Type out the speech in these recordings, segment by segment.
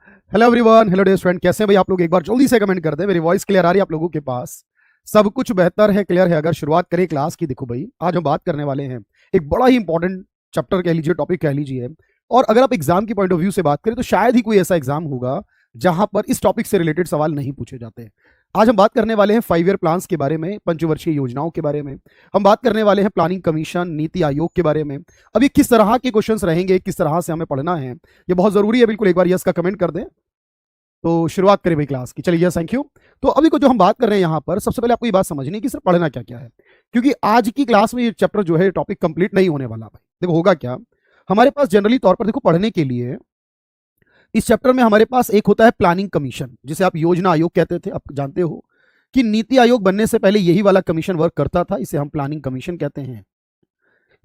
Hello everyone, hello dear student, कैसे हैं भाई आप लोग? एक बार जल्दी से कमेंट कर दें। मेरी वॉइस क्लियर आ रही है आप लोगों के पास? सब कुछ बेहतर है, क्लियर है। अगर शुरुआत करें क्लास की, देखो भाई आज हम बात करने वाले हैं एक बड़ा ही इंपॉर्टेंट चैप्टर कह लीजिए, टॉपिक कह लीजिए। और अगर आप एग्जाम की पॉइंट ऑफ व्यू से बात करें तो शायद ही कोई ऐसा एग्जाम होगा जहां पर इस टॉपिक से रिलेटेड सवाल नहीं पूछे जाते। आज हम बात करने वाले हैं 5 ईयर प्लान्स के बारे में, पंचवर्षीय योजनाओं के बारे में। हम बात करने वाले हैं प्लानिंग कमीशन, नीति आयोग के बारे में। अब ये किस तरह के क्वेश्चंस रहेंगे, किस तरह से हमें पढ़ना है, ये बहुत जरूरी है। बिल्कुल एक बार यस का कमेंट कर दें तो शुरुआत करें भाई क्लास की। चलिए, थैंक यू। तो अभी को जो हम बात कर रहे हैं यहाँ पर, सबसे पहले आपको ये बात समझनी है कि सर पढ़ना क्या क्या है, क्योंकि आज की क्लास में ये चैप्टर जो है टॉपिक कंप्लीट नहीं होने वाला भाई। देखो होगा क्या, हमारे पास जनरली तौर पर देखो पढ़ने के लिए इस चैप्टर में हमारे पास एक होता है प्लानिंग कमीशन, जिसे आप योजना आयोग कहते थे। आप जानते हो कि नीति आयोग बनने से पहले यही वाला कमीशन वर्क करता था, इसे हम प्लानिंग कमीशन कहते हैं।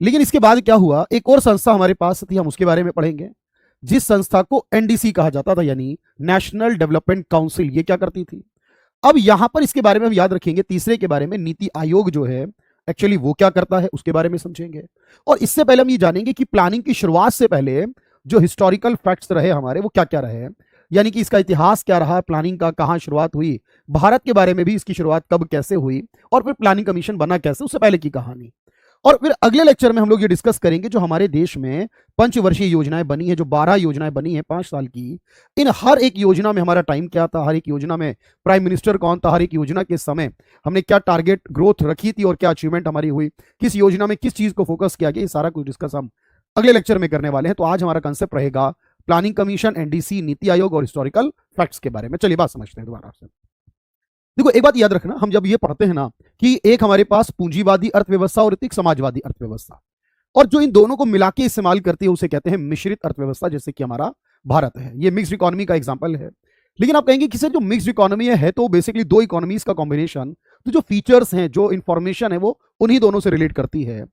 लेकिन इसके बाद क्या हुआ, एक और संस्था हमारे पास थी, हम उसके बारे में पढ़ेंगे, जिस संस्था को एनडीसी कहा जाता था, यानी नेशनल डेवलपमेंट काउंसिल। ये क्या करती थी? अब यहां पर इसके बारे में हम याद रखेंगे। तीसरे के बारे में, नीति आयोग जो है एक्चुअली वो क्या करता है उसके बारे में समझेंगे। और इससे पहले हम ये जानेंगे कि प्लानिंग की शुरुआत से पहले जो हिस्टोरिकल फैक्ट्स रहे हमारे, वो क्या क्या रहे, यानी कि इसका इतिहास क्या रहा, प्लानिंग का कहां शुरुआत हुई, भारत के बारे में भी इसकी शुरुआत कब कैसे हुई, और फिर प्लानिंग कमीशन बना कैसे, उससे पहले की कहानी। और फिर अगले लेक्चर में हम लोग ये डिस्कस करेंगे जो हमारे देश में पंचवर्षीय योजनाएं बनी है, जो 12 योजनाएं बनी है 5 साल की। इन हर एक योजना में हमारा टाइम क्या था, हर एक योजना में प्राइम मिनिस्टर कौन था, हर एक योजना के समय हमने क्या टारगेट ग्रोथ रखी थी और क्या अचीवमेंट हमारी हुई, किस योजना में किस चीज को फोकस किया गया, ये सारा कुछ डिस्कस हम अगले लेक्चर में करने वाले हैं। तो आज हमारा कंसेप्ट रहेगा planning commission, NDC, NITI Aayog और हिस्टोरिकल फैक्ट्स के बारे में। चलिए बात समझते हैं दोबारा से। देखो एक बात याद रखना, हम जब ये पढ़ते हैं ना कि एक हमारे पास पूंजीवादी अर्थव्यवस्था और एक समाजवादी अर्थव्यवस्था, और जो इन दोनों को मिला के इस्तेमाल करती है उसे कहते हैं मिश्रित अर्थव्यवस्था, जैसे कि हमारा भारत है। ये मिक्स्ड इकोनॉमी का एग्जांपल है। लेकिन आप कहेंगे कि सर जो मिक्स्ड इकोनॉमी है तो बेसिकली दो इकोनॉमीज का कॉम्बिनेशन, तो जो फीचर्स हैं, जो इंफॉर्मेशन है, वो उन्हीं दोनों से रिलेट करती है।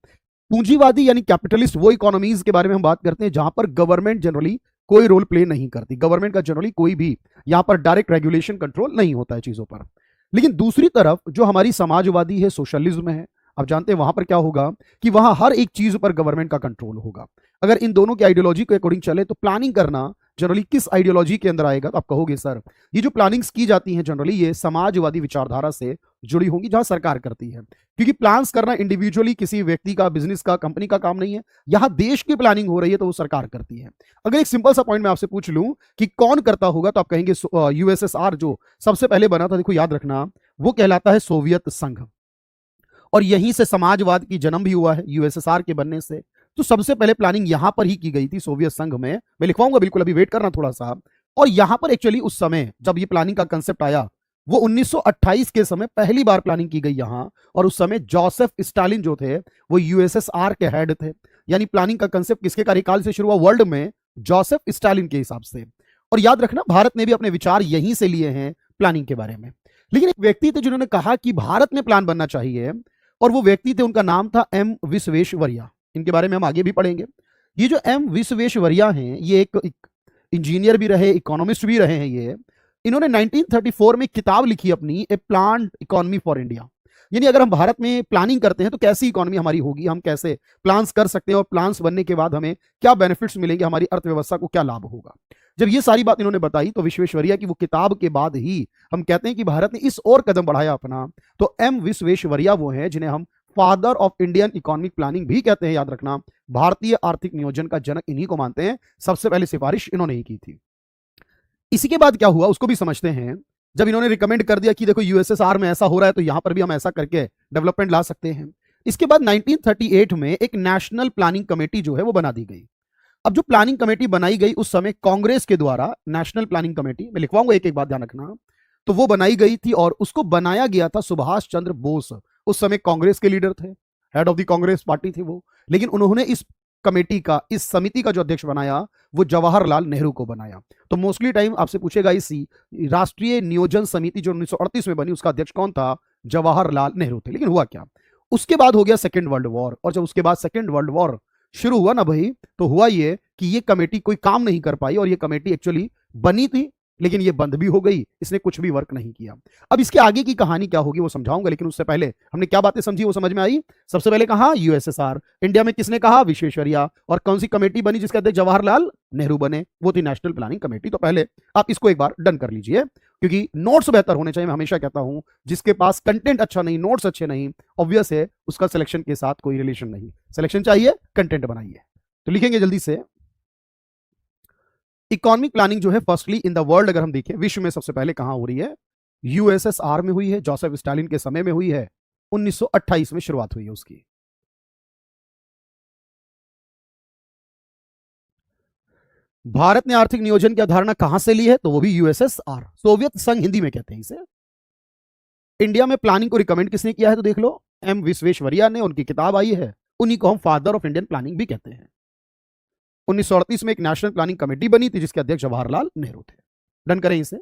पूंजीवादी यानी कैपिटलिस्ट वो इकोनॉमीज के बारे में हम बात करते हैं जहां पर गवर्नमेंट जनरली कोई रोल प्ले नहीं करती, गवर्नमेंट का जनरली कोई भी यहां पर डायरेक्ट रेगुलेशन कंट्रोल नहीं होता है चीजों पर। लेकिन दूसरी तरफ जो हमारी समाजवादी है, सोशलिज्म है, आप जानते हैं वहां पर क्या होगा कि वहां हर एक चीज पर गवर्नमेंट का कंट्रोल होगा। अगर इन दोनों की आइडियोलॉजी के अकॉर्डिंग चले तो प्लानिंग करना जनरली किस आइडियोलॉजी के अंदर आएगा, तो आप कहोगे सर ये जो प्लानिंग्स की जाती हैं जनरली ये समाजवादी विचारधारा से जुड़ी होंगी, जहां सरकार करती है। क्योंकि प्लान्स करना इंडिविजुअली किसी व्यक्ति का, बिजनेस का, कंपनी का काम नहीं है। यहां देश की प्लानिंग हो रही है तो वो सरकार करती है। अगर एक सिंपल सा पॉइंट मैं आपसे पूछ लूं कि कौन करता होगा, तो आप कहेंगे यूएसएसआर जो सबसे पहले बना था, देखो याद रखना, वो कहलाता है सोवियत संघ। और यहीं से समाजवाद की जन्म भी हुआ है, यूएसएसआर के बनने से। तो सबसे पहले प्लानिंग यहां पर ही की गई थी, सोवियत संघ में। मैं लिखवाऊंगा बिल्कुल, अभी वेट करना थोड़ा सा। और यहां पर एक्चुअली उस समय जब ये प्लानिंग का कंसेप्ट आया, वो 1928 के समय पहली बार प्लानिंग की गई यहां। और उस समय जोसेफ स्टालिन जो थे वो यूएसएसआर के हेड थे। यानी प्लानिंग का कंसेप्ट किसके कार्यकाल से शुरू हुआ वर्ल्ड में? जोसेफ स्टालिन के हिसाब से। और याद रखना भारत ने भी अपने विचार यहीं से लिए हैं प्लानिंग के बारे में। लेकिन एक व्यक्ति थे जिन्होंने कहा कि भारत में प्लान बनना चाहिए, और वो व्यक्ति थे, उनका नाम था एम विश्वेश्वरैया। इनके बारे में हम आगे भी पढ़ेंगे। ये जो एम विश्वेश्वरैया हैं, ये एक इंजीनियर भी रहे, इकोनॉमिस्ट भी रहे हैं। ये इन्होंने 1934 में किताब लिखी अपनी, ए प्लान्ड इकोनॉमी फॉर इंडिया। यानी अगर हम भारत में प्लानिंग करते हैं तो कैसी इकोनॉमी हमारी होगी, हम कैसे प्लान्स कर सकते हैं, और प्लान्स बनने के बाद हमें क्या बेनिफिट्स मिलेंगे, हमारी अर्थव्यवस्था को क्या लाभ होगा। जब ये सारी बात इन्होंने बताई तो विश्वेश्वरैया की वो किताब के बाद ही हम कहते हैं कि भारत ने इस और कदम बढ़ाया अपना। तो एम विश्वेश्वरैया वो हैं जिन्हें हम father of Indian economic planning भी कहते हैं। याद रखना, भारतीय आर्थिक नियोजन का जनक इन्हीं को मानते हैं। सबसे पहले सिफारिश इन्होंने ही की थी। इसी के बाद क्या हुआ उसको भी समझते हैं। जब इन्होंने रिकमेंड कर दिया कि देखो यूएसएसआर में ऐसा हो रहा है तो यहां पर भी हम ऐसा करके डेवलपमेंट ला सकते हैं। इसके बाद 1938 में एक नेशनल प्लानिंग कमेटी जो है वो बना दी गई। अब जो प्लानिंग कमेटी बनाई गई उस समय कांग्रेस के द्वारा, नेशनल प्लानिंग कमेटी, मैं लिखवाऊंगा एक एक बात ध्यान रखना, तो वो बनाई गई थी और उसको बनाया गया था सुभाष चंद्र बोस। उस समय कांग्रेस के लीडर थे, head of the Congress party थी वो। लेकिन उन्होंने इस कमेटी का, इस समिति का जो अध्यक्ष बनाया वो जवाहरलाल नेहरू को बनाया। तो मोस्टली टाइम आपसे पूछेगा इसी राष्ट्रीय नियोजन समिति जो 1938 में बनी, उसका अध्यक्ष कौन था? जवाहरलाल नेहरू थे। लेकिन हुआ क्या, उसके बाद हो गया सेकेंड वर्ल्ड वॉर। और जब उसके बाद सेकेंड वर्ल्ड वॉर शुरू हुआ ना भाई, तो हुआ ये कि ये कमेटी कोई काम नहीं कर पाई। और ये कमेटी एक्चुअली बनी थी लेकिन ये बंद भी हो गई, इसने कुछ भी वर्क नहीं किया। अब इसके आगे की कहानी क्या होगी वो समझाऊंगा, लेकिन उससे पहले हमने क्या बातें समझी वो समझ में आई। सबसे पहले कहा यूएसएसआर, इंडिया में किसने कहा, विश्वेश्वरैया, और कौन सी कमेटी बनी जिसके अध्यक्ष जवाहरलाल नेहरू बने, वो थी नेशनल प्लानिंग कमेटी। तो पहले आप इसको एक बार डन कर लीजिए, क्योंकि नोट्स बेहतर होने चाहिए। मैं हमेशा कहता हूं जिसके पास कंटेंट अच्छा नहीं, नोट्स अच्छे नहीं, ऑब्वियस है उसका सिलेक्शन के साथ कोई रिलेशन नहीं। सिलेक्शन चाहिए, कंटेंट बनाइए। तो लिखेंगे जल्दी से, इकोनॉमिक प्लानिंग जो है फर्स्टली इन द वर्ल्ड, अगर हम देखें विश्व में सबसे पहले कहां हो रही है, यूएसएसआर में हुई है, जोसेफ स्टालिन के समय में हुई है, 1928 में शुरुआत हुई है उसकी। भारत ने आर्थिक नियोजन की अवधारणा कहां से ली है, तो वो भी यूएसएसआर, सोवियत संघ हिंदी में कहते हैं इसे। इंडिया में प्लानिंग को रिकमेंड किसने किया है, तो देख लो एम विश्वेश्वरैया ने, उनकी किताब आई है, उन्हीं को हम फादर ऑफ इंडियन प्लानिंग भी कहते हैं। 1938 में एक नेशनल प्लानिंग कमेटी बनी थी जिसके अध्यक्ष जवाहरलाल नेहरू थे। डन करें इसे।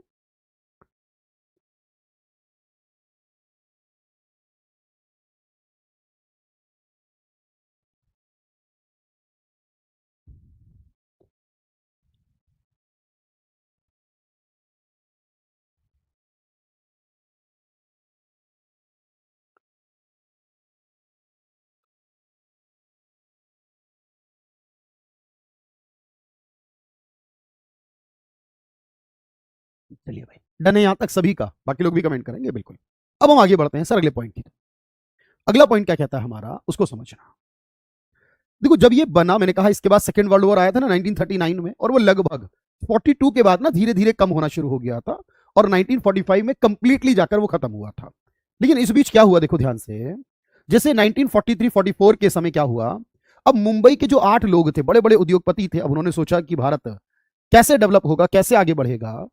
चलिए भाई, डन है यहां तक सभी का, बाकी लोग भी कमेंट करेंगे बिल्कुल। अब हम आगे बढ़ते हैं सर अगले पॉइंट की। अगला पॉइंट क्या कहता है हमारा, उसको समझना। देखो जब ये बना, मैंने कहा इसके बाद सेकेंड वर्ल्ड वॉर आया था ना 1939 में, और वो लगभग 42 के बाद ना धीरे धीरे कम होना शुरू हो गया था, और 1945 में कंप्लीटली जाकर वो खत्म हुआ था। लेकिन इस बीच क्या हुआ देखो ध्यान से, जैसे 1943-44 के समय क्या हुआ, अब मुंबई के जो 8 लोग थे, बड़े बड़े उद्योगपति थे, अब उन्होंने सोचा कि भारत कैसे डेवलप होगा, कैसे आगे बढ़ेगा।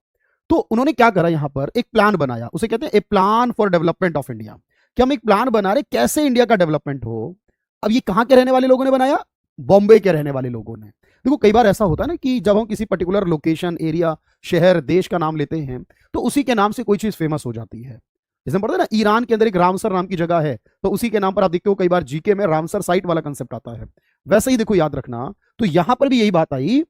तो उन्होंने क्या करा, यहां पर एक प्लान बनाया, उसे कहते हैं a plan for development of India, कि हम एक प्लान बना रहे कैसे इंडिया का डेवलपमेंट हो। अब ये कहां के रहने वाले लोगों ने बनाया, बॉम्बे के रहने वाले लोगों ने। देखो कई बार ऐसा होता है ना कि जब हम किसी पर्टिकुलर लोकेशन, एरिया, शहर, देश का नाम लेते हैं तो उसी के नाम से कोई चीज फेमस हो जाती है। जैसे पढ़ते हैं ना, ईरान के अंदर एक रामसर नाम की जगह है, तो उसी के नाम पर आप देखते हो कई बार जीके में रामसर साइट वाला कंसेप्ट आता है। वैसे ही देखो याद रखना, तो यहां पर भी यही बात आई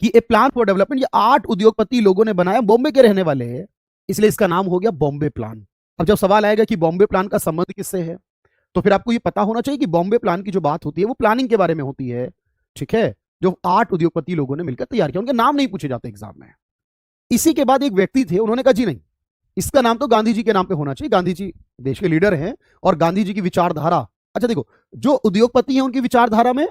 कि ए प्लान फॉर डेवलपमेंट, ये 8 उद्योगपति लोगों ने बनाया, बॉम्बे के रहने वाले हैं, इसलिए इसका नाम हो गया बॉम्बे प्लान। अब जब सवाल आएगा कि बॉम्बे प्लान का संबंध किससे है, तो फिर आपको ये पता होना चाहिए कि बॉम्बे प्लान की जो बात होती है वो प्लानिंग के बारे में होती है। ठीक है, जो 8 उद्योगपति लोगों ने मिलकर तैयार किया, उनके नाम नहीं पूछे जाते एग्जाम में। इसी के बाद एक व्यक्ति थे, उन्होंने कहा जी नहीं, इसका नाम तो गांधी जी के नाम पे होना चाहिए, गांधी जी देश के लीडर हैं और गांधी जी की विचारधारा। अच्छा देखो, जो उद्योगपति हैं उनकी विचारधारा में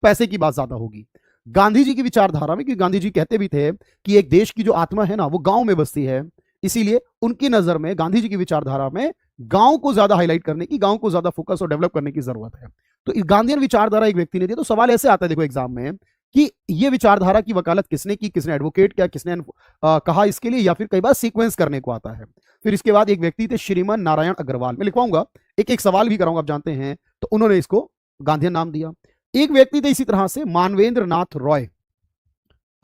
पैसे की बात ज्यादा होगी, गांधी जी की विचारधारा में, क्योंकि गांधी जी कहते भी थे कि एक देश की जो आत्मा है ना वो गांव में बसती है, इसीलिए उनकी नजर में, गांधी जी की विचारधारा में गांव को ज्यादा हाईलाइट करने की, गांव को ज्यादा फोकस और डेवलप करने की जरूरत है। तो इस गांधीयन विचारधारा एक व्यक्ति ने दी। तो सवाल ऐसे आता है देखो एग्जाम में कि ये विचारधारा की वकालत किसने की, किसने एडवोकेट किया, किसने कहा इसके लिए, या फिर कई बार सीक्वेंस करने को आता है। फिर इसके बाद एक व्यक्ति थे श्रीमान नारायण अग्रवाल, मैं लिखवाऊंगा, एक एक सवाल भी कराऊंगा, आप जानते हैं, तो उन्होंने इसको गांधीयन नाम दिया। एक व्यक्ति थे इसी तरह से मानवेंद्र नाथ रॉय।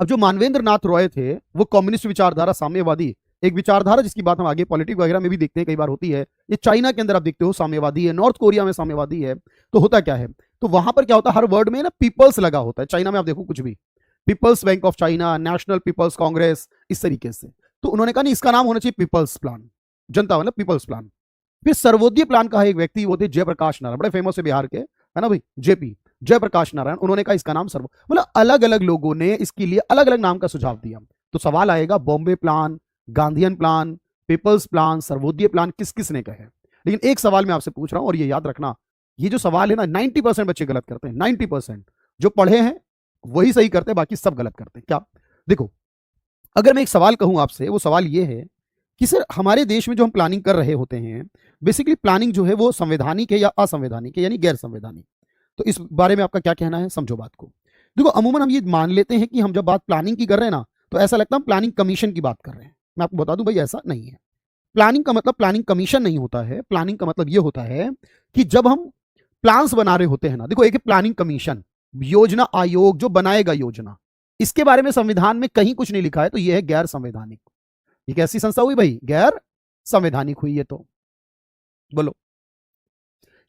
अब जो मानवेंद्र नाथ रॉय थे वो कम्युनिस्ट विचारधारा, साम्यवादी, एक विचारधारा जिसकी बात हम आगे पॉलिटिक्स वगैरह में भी देखते हैं, कई बार होती है। ये चाइना के अंदर आप देखते हो साम्यवादी है, नॉर्थ कोरिया में साम्यवादी है। तो होता क्या है, तो वहां पर क्या होता है, हर वर्ड में ना पीपल्स लगा होता है। चाइना में आप देखो कुछ भी, People's Bank of China, National People's Congress, इस तरीके से। तो उन्होंने कहा नहीं, इसका नाम होना चाहिए पीपल्स प्लान, जनता मतलब पीपल्स प्लान। फिर सर्वोदय प्लान का एक व्यक्ति, वो थे जयप्रकाश नारायण, बड़े फेमस है बिहार के, है ना भाई, जेपी जयप्रकाश नारायण। उन्होंने कहा इसका नाम सर्व, मतलब अलग अलग लोगों ने इसके लिए अलग अलग नाम का सुझाव दिया। तो सवाल आएगा Bombay plan, Gandhian plan, people's plan, Sarvodaya plan किस किस ने कहे। लेकिन एक सवाल मैं आपसे पूछ रहा हूं, और ये याद रखना, ये जो सवाल है ना 90% बच्चे गलत करते हैं। 90% जो पढ़े हैं वही सही करते हैं, बाकी सब गलत करते हैं। क्या, देखो अगर मैं एक सवाल कहूं आपसे, वो सवाल ये है कि सर हमारे देश में जो हम प्लानिंग कर रहे होते हैं, बेसिकली प्लानिंग जो है वो संवैधानिक है या असंवैधानिक है, यानी गैर संवैधानिक। तो इस बारे में आपका क्या कहना है, समझो बात को। देखो अमूमन हम ये मान लेते हैं कि हम जब बात प्लानिंग की कर रहे हैं ना, तो ऐसा लगता है हम प्लानिंग कमीशन की बात कर रहे हैं। मैं आपको बता दूं भाई, ऐसा नहीं है। प्लानिंग का मतलब प्लानिंग कमीशन नहीं होता है। प्लानिंग का मतलब ये होता है कि जब हम प्लान्स बना रहे होते हैं ना, देखो एक प्लानिंग कमीशन, योजना आयोग जो बनाएगा योजना, इसके बारे में संविधान में कहीं कुछ नहीं लिखा है, तो यह है गैर संवैधानिक। ये कैसी संस्था हुई भाई, गैर संवैधानिक हुई ये, तो बोलो।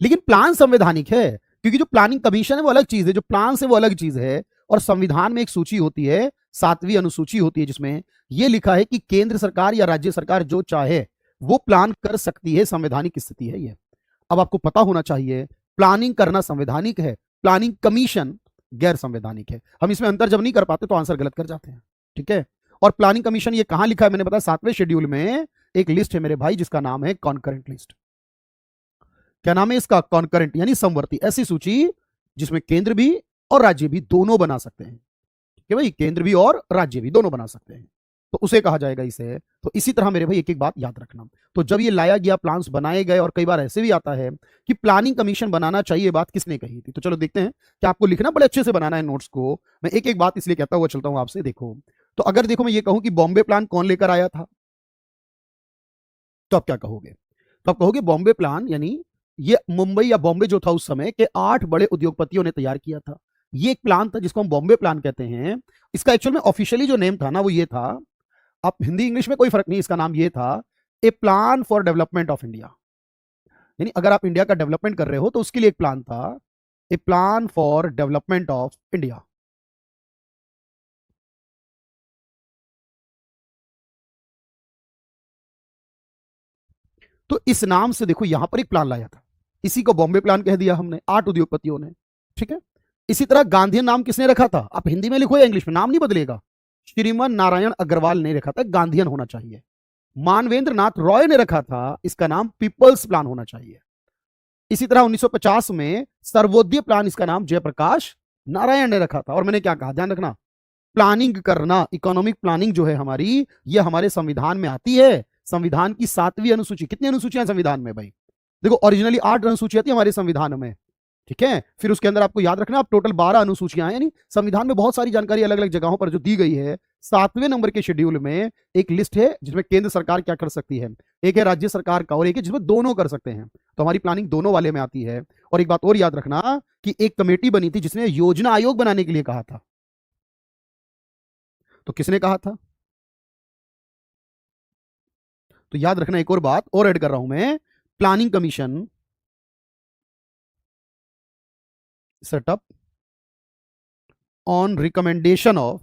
लेकिन प्लान संवैधानिक है, क्योंकि जो प्लानिंग कमीशन है वो अलग चीज है, जो प्लान है वो अलग चीज है, और संविधान में एक सूची होती है 7वीं अनुसूची होती है, जिसमें यह लिखा है कि केंद्र सरकार या राज्य सरकार जो चाहे वो प्लान कर सकती है, संवैधानिक स्थिति है ये। अब आपको पता होना चाहिए, प्लानिंग करना संवैधानिक है, प्लानिंग कमीशन गैर संवैधानिक है। हम इसमें अंतर जब नहीं कर पाते तो आंसर गलत कर जाते हैं, ठीक है। और प्लानिंग कमीशन ये कहां लिखा है मैंने बताया, 7वें शेड्यूल में एक लिस्ट है मेरे भाई जिसका नाम है कॉन्करेंट लिस्ट। क्या नाम है इसका? कॉन्करेंट, यानी समवर्ती, ऐसी सूची जिसमें केंद्र भी और राज्य भी दोनों बना सकते हैं, ठीक है भाई, केंद्र भी और राज्य भी दोनों बना सकते हैं, तो उसे कहा जाएगा इसे। तो इसी तरह मेरे भाई एक एक बात याद रखना। तो जब ये लाया गया, प्लान्स बनाए गए, और कई बार ऐसे भी आता है कि प्लानिंग कमीशन बनाना चाहिए, बात किसने कही थी? तो चलो देखते हैं कि आपको लिखना बड़े अच्छे से बनाना है नोट्स को। मैं एक एक बात इसलिए कहता हुआ चलता हूं आपसे। देखो, तो अगर देखो मैं ये कहूं कि बॉम्बे प्लान कौन लेकर आया था, तो आप क्या कहोगे? तो आप कहोगे बॉम्बे प्लान यानी ये मुंबई या बॉम्बे जो था उस समय के 8 बड़े उद्योगपतियों ने तैयार किया था। ये एक प्लान था जिसको हम बॉम्बे प्लान कहते हैं। इसका एक्चुअल में ऑफिशियली जो नेम था ना वो ये था, आप हिंदी इंग्लिश में कोई फर्क नहीं, इसका नाम ये था, a plan for development of India. यानी अगर आप इंडिया का डेवलपमेंट कर रहे हो तो उसके लिए एक प्लान था, a plan for development of India. तो इस नाम से देखो यहां पर एक प्लान लाया था, इसी को बॉम्बे प्लान कह दिया हमने, 8 उद्योगपतियों ने, ठीक है। इसी तरह गांधी नाम किसने रखा था? आप हिंदी में लिखो या इंग्लिश में, नाम नहीं बदलेगा। श्रीमान नारायण अग्रवाल ने रखा था, गांधीयन होना चाहिए। मानवेंद्र नाथ रॉय ने रखा था, इसका नाम पीपल्स प्लान होना चाहिए। इसी तरह 1950 में सर्वोदय प्लान, इसका नाम जयप्रकाश नारायण ने रखा था। और मैंने क्या कहा, ध्यान रखना, प्लानिंग करना, इकोनॉमिक प्लानिंग जो है हमारी, ये हमारे संविधान में आती है। संविधान की 7वीं अनुसूची, कितनी अनुसूचियां संविधान में भाई? देखो ओरिजिनली 8 अनुसूचियां थी हमारे संविधान में, ठीक है। फिर उसके अंदर आपको याद रखना, आप टोटल 12 अनुसूचियां हैं, यानी संविधान में बहुत सारी जानकारी अलग अलग जगहों पर जो दी गई है। 7वें नंबर के शेड्यूल में एक लिस्ट है जिसमें केंद्र सरकार क्या कर सकती है, एक है राज्य सरकार का, और एक है जिसमें दोनों कर सकते हैं। तो हमारी प्लानिंग दोनों वाले में आती है। और एक बात और याद रखना कि एक कमेटी बनी थी जिसने योजना आयोग बनाने के लिए कहा था। तो किसने कहा था? तो याद रखना, एक और बात और ऐड कर रहा हूं मैं, planning commission setup on recommendation of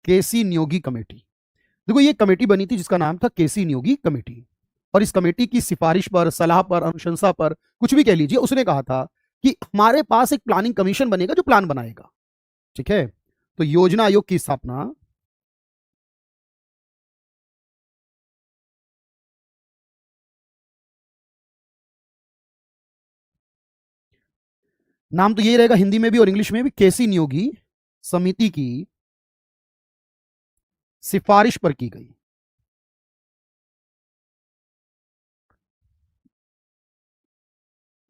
KC Neogy committee. देखो ये कमेटी बनी थी जिसका नाम था केसी नियोगी कमेटी, और इस कमेटी की सिफारिश पर, सलाह पर, अनुशंसा पर, कुछ भी कह लीजिए, उसने कहा था कि हमारे पास एक प्लानिंग कमीशन बनेगा जो प्लान बनाएगा, ठीक है। तो योजना आयोग की स्थापना नाम तो यही रहेगा हिंदी में भी और इंग्लिश में भी, केसी नियोगी समिति की सिफारिश पर की गई।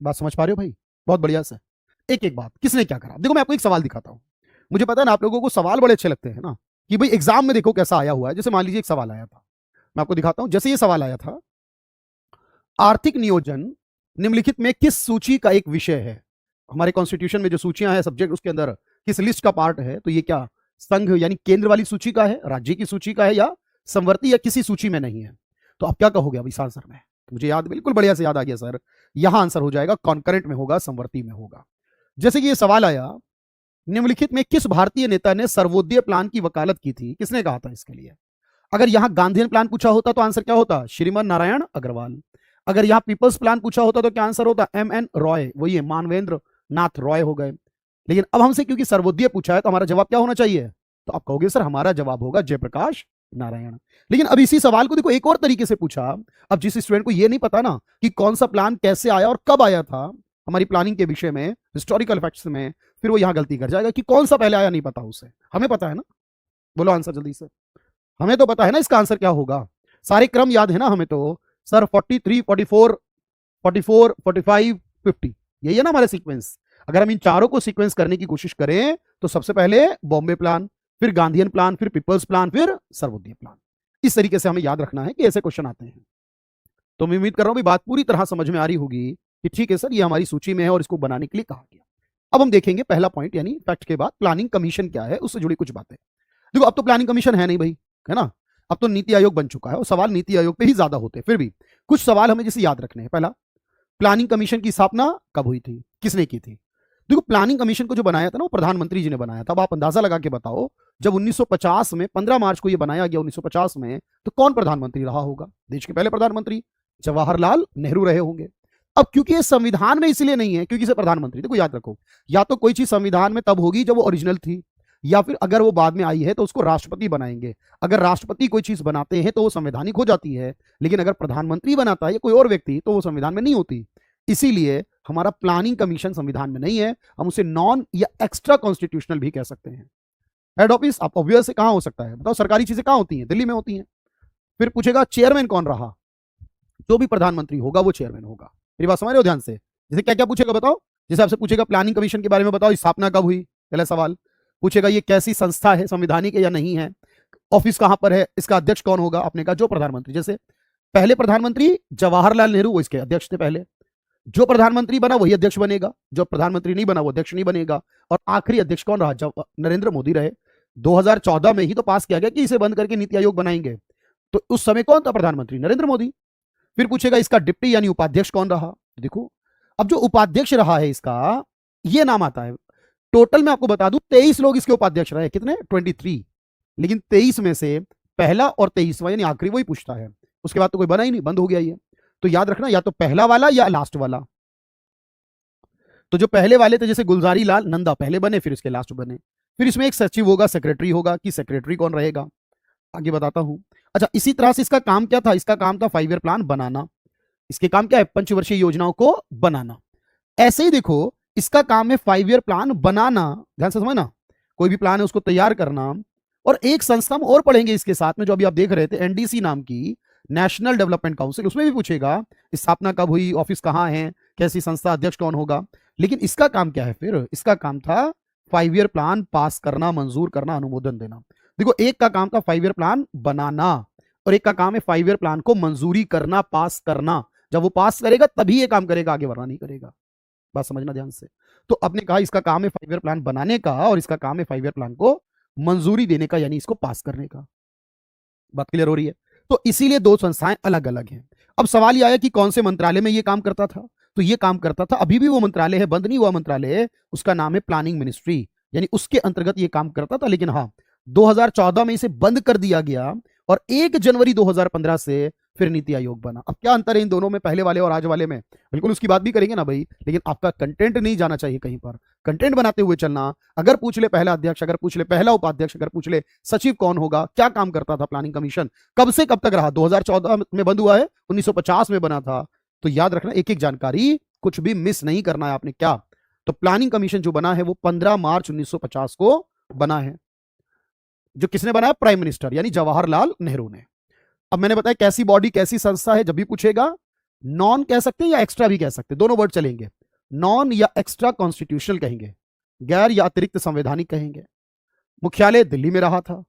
बात समझ पा रहे हो भाई? बहुत बढ़िया से एक एक बात, किसने क्या करा। देखो मैं आपको एक सवाल दिखाता हूं, मुझे पता है ना आप लोगों को सवाल बड़े अच्छे लगते हैं ना, कि भाई एग्जाम में देखो कैसा आया हुआ है। जैसे मान लीजिए एक सवाल आया था, मैं आपको दिखाता हूं। जैसे ये सवाल आया था, आर्थिक नियोजन निम्नलिखित में किस सूची का एक विषय है? हमारे कॉन्स्टिट्यूशन में जो सूचियां हैं सब्जेक्ट, उसके अंदर किस लिस्ट का पार्ट है? तो ये क्या संघ यानी केंद्र वाली सूची का है, राज्य की सूची का है, या संवर्ती, या किसी सूची में नहीं है? तो आप क्या कहोगे अब इस आंसर में? मुझे याद, बिल्कुल बढ़िया से याद आ गया सर। यहां आंसर हो जाएगा कॉन्करेंट में होगा, संवर्ती में होगा। जैसे कि ये सवाल आया, निम्नलिखित में किस भारतीय नेता ने सर्वोदय प्लान की वकालत की थी? किसने कहा था इसके लिए? अगर यहां गांधीयन प्लान पूछा होता तो आंसर क्या होता? श्रीमान नारायण अग्रवाल। अगर यहां पीपल्स प्लान पूछा होता तो क्या आंसर होता? एम एन रॉय, वही है, मानवेंद्र नाथ रॉय हो गए। लेकिन अब हमसे क्योंकि सर्वोदय पूछा है तो हमारा जवाब क्या होना चाहिए? तो आप कहोगे सर हमारा जवाब होगा जयप्रकाश नारायण। लेकिन अब इसी सवाल को देखो एक और तरीके से पूछा। अब जिस स्टूडेंट को ये नहीं पता ना कि कौन सा प्लान कैसे आया और कब आया था हमारी प्लानिंग के विषय में, हिस्टोरिकल फैक्ट्स में, फिर वो यहां गलती कर जाएगा कि कौन सा पहले आया नहीं पता उसे। हमें पता है ना, बोलो आंसर जल्दी से। हमें तो पता है ना इसका आंसर क्या होगा, सारे क्रम याद है ना हमें तो सर। 43, 44, 44, 45, 50, यही है ना हमारा सीक्वेंस। अगर हम इन चारों को सीक्वेंस करने की कोशिश करें तो सबसे पहले बॉम्बे प्लान, फिर गांधीयन प्लान, फिर पीपल्स प्लान, फिर सर्वोदय प्लान। इस तरीके से हमें याद रखना है कि ऐसे क्वेश्चन आते हैं। तो मैं उम्मीद कर रहा हूं बात पूरी तरह समझ में आ रही होगी कि ठीक है सर ये हमारी सूची में है और इसको बनाने के लिए कहा गया। अब हम देखेंगे पहला पॉइंट यानी फैक्ट के बाद प्लानिंग कमीशन क्या है, उससे जुड़ी कुछ बातें। देखो अब तो प्लानिंग कमीशन है नहीं भाई, है ना, अब तो नीति आयोग बन चुका है और सवाल नीति आयोग पे ही ज्यादा होते हैं। फिर भी कुछ सवाल हमें जैसे याद रखने हैं। पहला, प्लानिंग कमीशन की स्थापना कब हुई थी, किसने की थी? देखो, प्लानिंग कमीशन को जो बनाया था ना, वो प्रधानमंत्री जी ने बनाया था। अब आप अंदाजा लगा के बताओ, जब 1950 में 15 मार्च को ये बनाया गया 1950 में, तो कौन प्रधानमंत्री रहा होगा? देश के पहले प्रधानमंत्री जवाहरलाल नेहरू रहे होंगे। अब क्योंकि ये संविधान में इसलिए नहीं है क्योंकि इसे प्रधानमंत्री, देखो याद रखो, या तो कोई चीज संविधान में तब होगी जब वो ओरिजिनल थी, या फिर अगर वो बाद में आई है तो उसको राष्ट्रपति बनाएंगे। अगर राष्ट्रपति कोई चीज बनाते हैं तो वो संवैधानिक हो जाती है, लेकिन अगर प्रधानमंत्री बनाता है या कोई और व्यक्ति तो वो संविधान में नहीं होती। इसीलिए हमारा प्लानिंग कमीशन संविधान में नहीं है, हम उसे नॉन या एक्स्ट्रा कॉन्स्टिट्यूशनल भी कह सकते हैं। हेड ऑफिस आप ऑब्वियस से कहां हो सकता है, बताओ? सरकारी चीजें कहां होती हैं? दिल्ली में होती हैं। फिर पूछेगा चेयरमैन कौन रहा? जो भी प्रधानमंत्री होगा वो चेयरमैन होगा। मेरी बात समझ रहे हो ध्यान से? जैसे क्या क्या पूछेगा बताओ? जैसे आपसे पूछेगा प्लानिंग कमीशन के बारे में बताओ, स्थापना कब हुई, पहला सवाल। पूछेगा ये कैसी संस्था है, संवैधानिक है या नहीं है, ऑफिस कहां पर है, इसका अध्यक्ष कौन होगा? आपने कहा जो प्रधानमंत्री। जैसे पहले प्रधानमंत्री जवाहरलाल नेहरू, वो इसके अध्यक्ष थे पहले। जो प्रधानमंत्री बना वही अध्यक्ष बनेगा, जो प्रधानमंत्री नहीं बना वो अध्यक्ष नहीं बनेगा। और आखिरी अध्यक्ष कौन रहा? जब नरेंद्र मोदी रहे। 2014 में ही तो पास किया गया कि इसे बंद करके नीति आयोग बनाएंगे। तो उस समय कौन था प्रधानमंत्री? नरेंद्र मोदी। फिर पूछेगा इसका डिप्टी यानी उपाध्यक्ष कौन रहा? देखो, अब जो उपाध्यक्ष रहा है इसका, ये नाम आता है। टोटल मैं आपको बता दूं 23 लोग इसके उपाध्यक्ष रहे। कितने? 23। लेकिन 23 में से पहला और 23वां यानी आखिरी वही पूछता है। उसके बाद तो कोई बना ही नहीं, बंद हो गया ये। तो याद रखना, या तो पहला वाला या लास्ट वाला। तो जो पहले वाले थे जैसे गुलजारी लाल नंदा पहले बने, फिर इसके लास्ट बने। फिर इसमें एक सचिव होगा, सेक्रेटरी होगा, कि सेक्रेटरी कौन रहेगा आगे बताता हूं। अच्छा, इसी तरह से इसका काम क्या था? इसका काम था 5 ईयर प्लान बनाना। इसके काम क्या है? पंचवर्षीय योजनाओं को बनाना। ऐसे ही देखो, इसका काम है 5 ईयर प्लान बनाना, ध्यान से समझना। कोई भी प्लान है उसको तैयार करना। और एक संस्था हम और पढ़ेंगे इसके साथ में, जो अभी आप देख रहे थे, एनडीसी नाम की, नेशनल डेवलपमेंट काउंसिल। उसमें भी पूछेगा स्थापना कब हुई, ऑफिस कहां है, कैसी संस्था, अध्यक्ष कौन होगा। लेकिन इसका काम क्या है? फिर इसका काम था 5 ईयर प्लान पास करना, मंजूर करना, अनुमोदन देना। देखो, एक का काम था 5 ईयर प्लान बनाना, और एक का काम है 5 ईयर प्लान को मंजूरी करना, पास करना। जब वो पास करेगा तभी ये काम करेगा, आगे वरना नहीं करेगा। बात समझना ध्यान से। तो आपने कहा इसका काम है 5 ईयर प्लान बनाने का, और इसका काम है 5 ईयर प्लान को मंजूरी देने का, यानी इसको पास करने का। बात क्लियर हो रही है? तो इसीलिए दो संस्थाएं अलग अलग हैं। अब सवाल यह आया कि कौन से मंत्रालय में ये काम करता था? तो ये काम करता था, अभी भी वो मंत्रालय है, बंद नहीं हुआ मंत्रालय है, उसका नाम है प्लानिंग मिनिस्ट्री, यानी उसके अंतर्गत ये काम करता था। लेकिन हाँ, 2014 में इसे बंद कर दिया गया, और 1 जनवरी 2015 से फिर नीति आयोग बना। अब क्या अंतर है इन दोनों में, पहले वाले और आज वाले में? बिल्कुल उसकी बात भी करेंगे ना भाई, लेकिन आपका कंटेंट नहीं जाना चाहिए कहीं पर। कंटेंट बनाते हुए चलना। अगर पूछ ले पहला अध्यक्ष, अगर पूछ ले पहला उपाध्यक्ष, अगर पूछ ले सचिव कौन होगा, क्या काम करता था प्लानिंग कमीशन, कब से कब तक रहा, 2014 में बंद हुआ है, 1950 में बना था, तो याद रखना एक एक जानकारी, कुछ भी मिस नहीं करना है आपने। क्या? तो प्लानिंग कमीशन जो बना है वो 15 मार्च 1950 को बना है। जो किसने बनाया? प्राइम मिनिस्टर यानी जवाहरलाल नेहरू ने। अब मैंने बताया कैसी बॉडी, कैसी संस्था है, जब भी पूछेगा नॉन कह सकते हैं या एक्स्ट्रा भी कह सकते हैं, दोनों वर्ड चलेंगे। नॉन या एक्स्ट्रा कॉन्स्टिट्यूशनल कहेंगे, गैर या अतिरिक्त संवैधानिक कहेंगे। मुख्यालय दिल्ली में रहा था।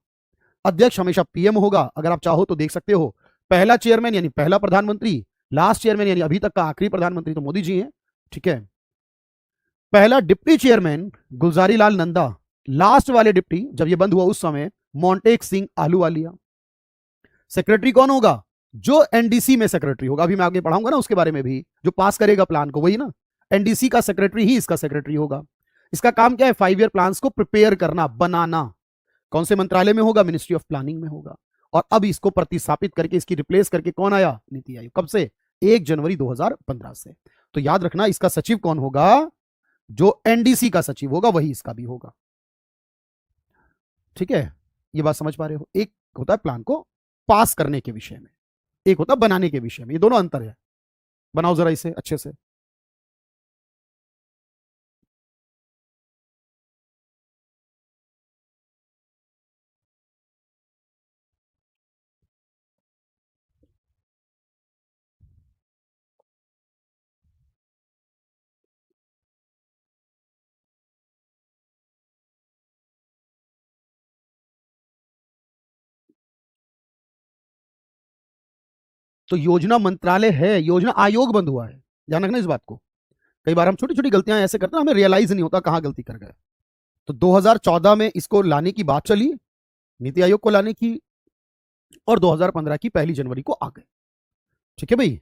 अध्यक्ष हमेशा पीएम होगा, अगर आप चाहो तो देख सकते हो। पहला चेयरमैन यानी पहला प्रधानमंत्री, लास्ट चेयरमैन यानी अभी तक का आखिरी प्रधानमंत्री तो मोदी जी हैं, ठीक है। पहला deputy chairman Gulzari Lal Nanda, last वाले डिप्टी जब ये बंद हुआ उस समय मोंटेक सिंह आलूवालिया। सेक्रेटरी कौन होगा? जो एनडीसी में सेक्रेटरी होगा, अभी मैं आगे पढ़ाऊंगा ना उसके बारे में भी, जो पास करेगा प्लान को, वही ना। एनडीसी का सेक्रेटरी ही इसका सेक्रेटरी होगा। इसका काम क्या है? 5 ईयर प्लान्स को प्रिपेयर करना, बनाना। कौन से मंत्रालय में होगा? मिनिस्ट्री ऑफ प्लानिंग में होगा। और अब इसको प्रतिस्थापित करके, इसकी रिप्लेस करके कौन आया? नीति आयोग। कब से? 1 जनवरी 2015 से। तो याद रखना इसका सचिव कौन होगा? जो एनडीसी का सचिव होगा वही इसका भी होगा, ठीक है। ये बात समझ पा रहे हो? एक होता है प्लान को पास करने के विषय में, एक होता है बनाने के विषय में, ये दोनों अंतर है। बनाओ जरा इसे अच्छे से। तो योजना मंत्रालय है, योजना आयोग बंद हुआ है, ध्यान रखना इस बात को। कई बार हम छोटी छोटी गलतियां ऐसे करते हैं, हमें रियलाइज नहीं होता कहां गलती कर गए। तो 2014 में इसको लाने की बात चली, नीति आयोग को लाने की, और 2015 की 1 जनवरी को आ गए, ठीक है भाई।